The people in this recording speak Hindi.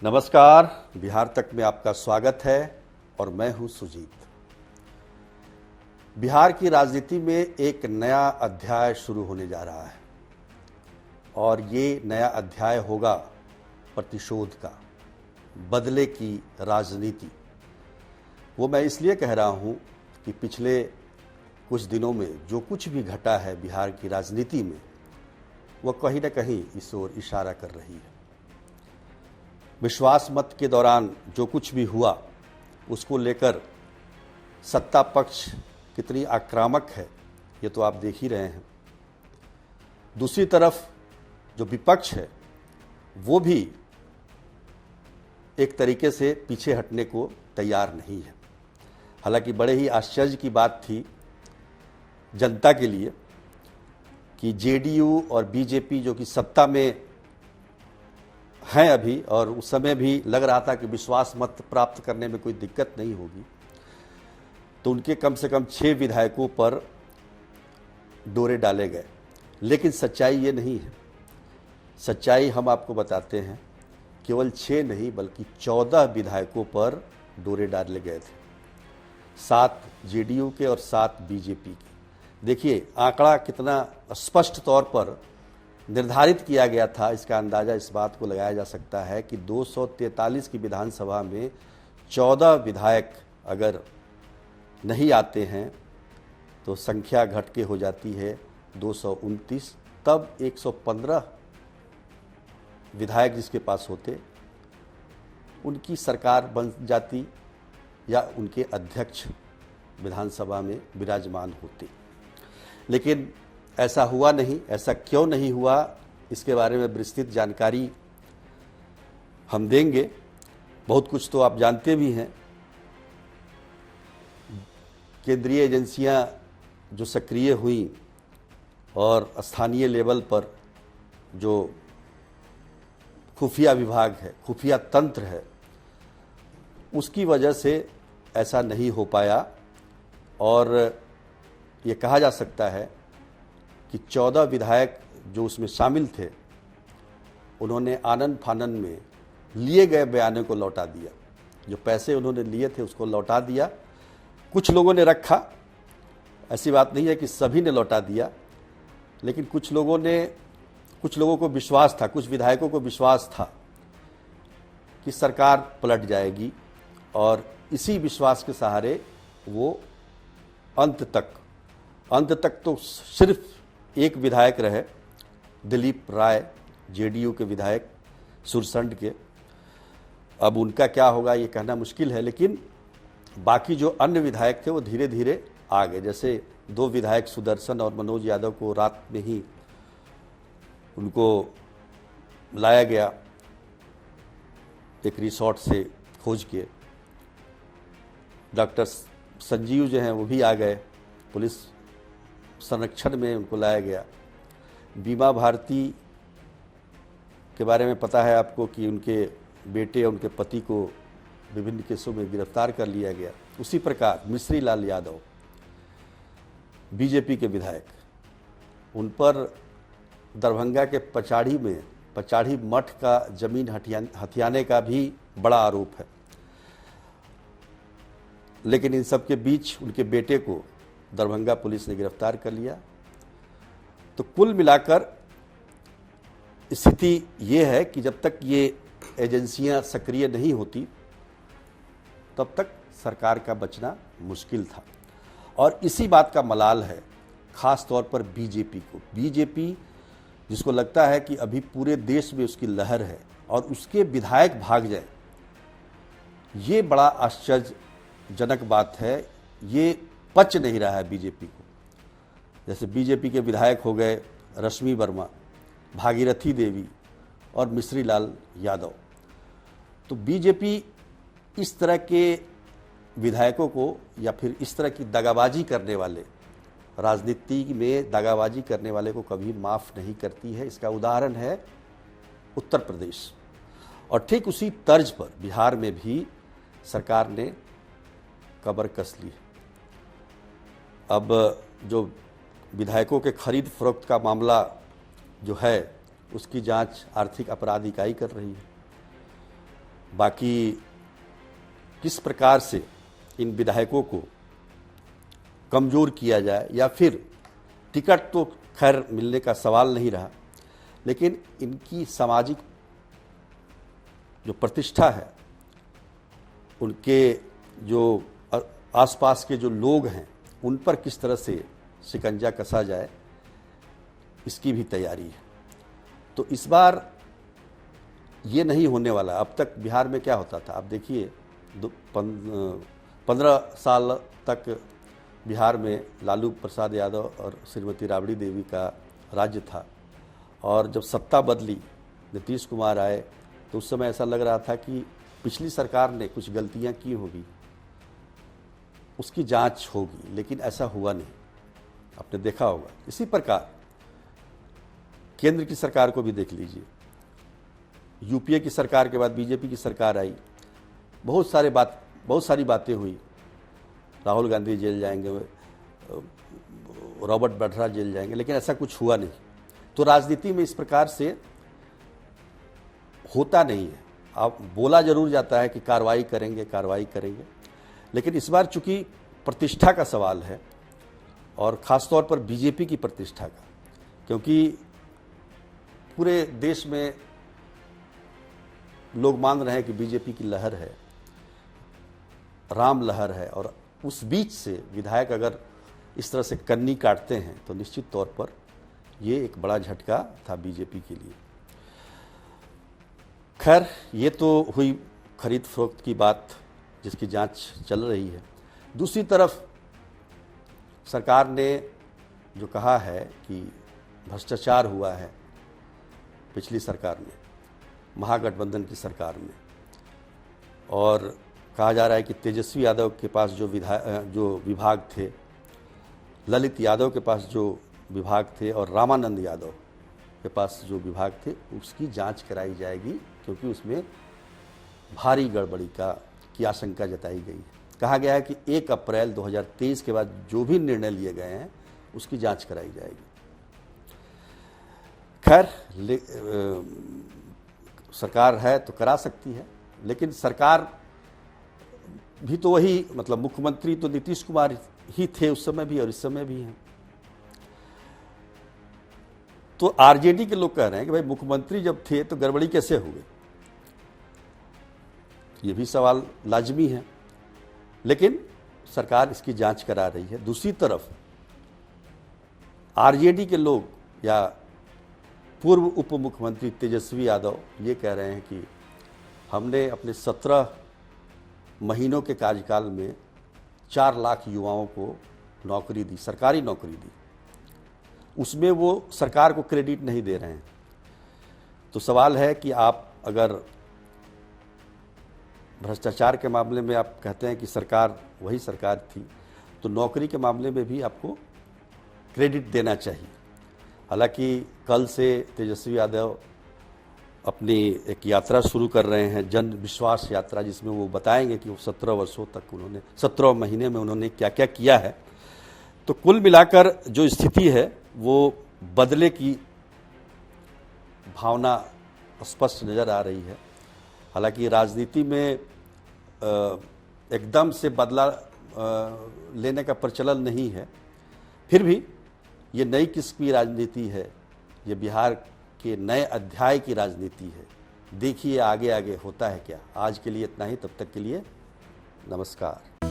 नमस्कार, बिहार तक में आपका स्वागत है और मैं हूं सुजीत। बिहार की राजनीति में एक नया अध्याय शुरू होने जा रहा है और ये नया अध्याय होगा प्रतिशोध का, बदले की राजनीति। वो मैं इसलिए कह रहा हूं कि पिछले कुछ दिनों में जो कुछ भी घटा है बिहार की राजनीति में, वह कहीं न कहीं इस ओर इशारा कर रही है। विश्वास मत के दौरान जो कुछ भी हुआ उसको लेकर सत्ता पक्ष कितनी आक्रामक है ये तो आप देख ही रहे हैं। दूसरी तरफ जो विपक्ष है वो भी एक तरीके से पीछे हटने को तैयार नहीं है। हालांकि बड़े ही आश्चर्य की बात थी जनता के लिए कि जेडीयू और बीजेपी जो कि सत्ता में हैं अभी, और उस समय भी लग रहा था कि विश्वास मत प्राप्त करने में कोई दिक्कत नहीं होगी, तो उनके कम से कम 6 विधायकों पर डोरे डाले गए। लेकिन सच्चाई ये नहीं है। सच्चाई हम आपको बताते हैं, केवल 6 नहीं बल्कि 14 विधायकों पर डोरे डाले गए थे, 7 जेडीयू के और 7 बीजेपी के। देखिए आंकड़ा कितना स्पष्ट तौर पर निर्धारित किया गया था, इसका अंदाज़ा इस बात को लगाया जा सकता है कि 243 की विधानसभा में 14 विधायक अगर नहीं आते हैं तो संख्या घट के हो जाती है 229। तब 115 विधायक जिसके पास होते उनकी सरकार बन जाती या उनके अध्यक्ष विधानसभा में विराजमान होते। लेकिन ऐसा हुआ नहीं। ऐसा क्यों नहीं हुआ इसके बारे में विस्तृत जानकारी हम देंगे। बहुत कुछ तो आप जानते भी हैं। केंद्रीय एजेंसियां जो सक्रिय हुई और स्थानीय लेवल पर जो खुफिया विभाग है, खुफिया तंत्र है, उसकी वजह से ऐसा नहीं हो पाया। और ये कहा जा सकता है कि 14 विधायक जो उसमें शामिल थे उन्होंने आनन फानन में लिए गए बयानों को लौटा दिया। जो पैसे उन्होंने लिए थे उसको लौटा दिया। कुछ लोगों ने रखा, ऐसी बात नहीं है कि सभी ने लौटा दिया, लेकिन कुछ लोगों को विश्वास था, कुछ विधायकों को विश्वास था कि सरकार पलट जाएगी, और इसी विश्वास के सहारे वो अंत तक तो सिर्फ एक विधायक रहे, दिलीप राय, जेडीयू के विधायक सुरसंड के। अब उनका क्या होगा ये कहना मुश्किल है, लेकिन बाकी जो अन्य विधायक थे वो धीरे धीरे आ गए। जैसे 2 विधायक सुदर्शन और मनोज यादव को रात में ही उनको लाया गया एक रिसोर्ट से खोज के। डॉक्टर संजीव जो हैं वो भी आ गए, पुलिस संरक्षण में उनको लाया गया। बीमा भारती के बारे में पता है आपको कि उनके बेटे और उनके पति को विभिन्न केसों में गिरफ्तार कर लिया गया। उसी प्रकार मिश्री लाल यादव बीजेपी के विधायक, उन पर दरभंगा के पचाड़ी मठ का जमीन हथियाने का भी बड़ा आरोप है। लेकिन इन सब के बीच उनके बेटे को दरभंगा पुलिस ने गिरफ्तार कर लिया। तो कुल मिलाकर स्थिति ये है कि जब तक ये एजेंसियां सक्रिय नहीं होती तब तक सरकार का बचना मुश्किल था। और इसी बात का मलाल है खास तौर पर बीजेपी को। बीजेपी जिसको लगता है कि अभी पूरे देश में उसकी लहर है और उसके विधायक भाग जाए, ये बड़ा आश्चर्यजनक बात है। ये पच नहीं रहा है बीजेपी को। जैसे बीजेपी के विधायक हो गए रश्मि वर्मा, भागीरथी देवी और मिश्री लाल यादव। तो बीजेपी इस तरह के विधायकों को या फिर इस तरह की दगाबाजी करने वाले, राजनीति में दगाबाजी करने वाले को कभी माफ़ नहीं करती है। इसका उदाहरण है उत्तर प्रदेश। और ठीक उसी तर्ज पर बिहार में भी सरकार ने कमर कस ली। अब जो विधायकों के खरीद फरोख्त का मामला जो है उसकी जांच आर्थिक अपराध इकाई कर रही है। बाकी किस प्रकार से इन विधायकों को कमज़ोर किया जाए, या फिर टिकट तो खैर मिलने का सवाल नहीं रहा, लेकिन इनकी सामाजिक जो प्रतिष्ठा है, उनके जो आसपास के जो लोग हैं, उन पर किस तरह से शिकंजा कसा जाए, इसकी भी तैयारी है। तो इस बार ये नहीं होने वाला। अब तक बिहार में क्या होता था, आप देखिए 15 साल तक बिहार में लालू प्रसाद यादव और श्रीमती राबड़ी देवी का राज्य था, और जब सत्ता बदली, नीतीश कुमार आए, तो उस समय ऐसा लग रहा था कि पिछली सरकार ने कुछ गलतियां की होगी, उसकी जांच होगी, लेकिन ऐसा हुआ नहीं। आपने देखा होगा। इसी प्रकार केंद्र की सरकार को भी देख लीजिए। यूपीए की सरकार के बाद बीजेपी की सरकार आई, बहुत सारी बातें हुई। राहुल गांधी जेल जाएंगे, रॉबर्ट वाड्रा जेल जाएंगे, लेकिन ऐसा कुछ हुआ नहीं। तो राजनीति में इस प्रकार से होता नहीं है। अब बोला जरूर जाता है कि कार्रवाई करेंगे, लेकिन इस बार चूंकि प्रतिष्ठा का सवाल है, और ख़ासतौर पर बीजेपी की प्रतिष्ठा का, क्योंकि पूरे देश में लोग मान रहे हैं कि बीजेपी की लहर है, राम लहर है, और उस बीच से विधायक अगर इस तरह से कन्नी काटते हैं तो निश्चित तौर पर ये एक बड़ा झटका था बीजेपी के लिए। खैर, ये तो हुई खरीद फरोख्त की बात, जिसकी जांच चल रही है। दूसरी तरफ सरकार ने जो कहा है कि भ्रष्टाचार हुआ है पिछली सरकार में, महागठबंधन की सरकार में, और कहा जा रहा है कि तेजस्वी यादव के पास जो विभाग थे, ललित यादव के पास जो विभाग थे, और रामानंद यादव के पास जो विभाग थे, उसकी जांच कराई जाएगी, क्योंकि उसमें भारी गड़बड़ी की आशंका जताई गई है। कहा गया है कि 1 अप्रैल 2023 के बाद जो भी निर्णय लिए गए हैं, उसकी जांच कराई जाएगी। खैर, सरकार है तो करा सकती है, लेकिन सरकार भी तो वही, मतलब मुख्यमंत्री तो नीतीश कुमार ही थे उस समय भी और इस समय भी हैं। तो आरजेडी के लोग कह रहे हैं कि भाई मुख्यमंत्री जब थे तो गड़बड़ी कैसे हो गई, ये भी सवाल लाजमी है, लेकिन सरकार इसकी जांच करा रही है। दूसरी तरफ आरजेडी के लोग या पूर्व उप मुख्यमंत्री तेजस्वी यादव ये कह रहे हैं कि हमने अपने 17 महीनों के कार्यकाल में 4 लाख युवाओं को नौकरी दी, सरकारी नौकरी दी, उसमें वो सरकार को क्रेडिट नहीं दे रहे हैं। तो सवाल है कि आप अगर भ्रष्टाचार के मामले में आप कहते हैं कि सरकार वही सरकार थी, तो नौकरी के मामले में भी आपको क्रेडिट देना चाहिए। हालांकि कल से तेजस्वी यादव अपनी एक यात्रा शुरू कर रहे हैं, जन विश्वास यात्रा, जिसमें वो बताएंगे कि वो 17 महीने में उन्होंने क्या क्या किया है। तो कुल मिलाकर जो स्थिति है वो बदले की भावना स्पष्ट नज़र आ रही है। हालांकि राजनीति में एकदम से बदला लेने का प्रचलन नहीं है, फिर भी ये नई किस्म की राजनीति है, ये बिहार के नए अध्याय की राजनीति है। देखिए आगे आगे होता है क्या। आज के लिए इतना ही, तब तक के लिए नमस्कार।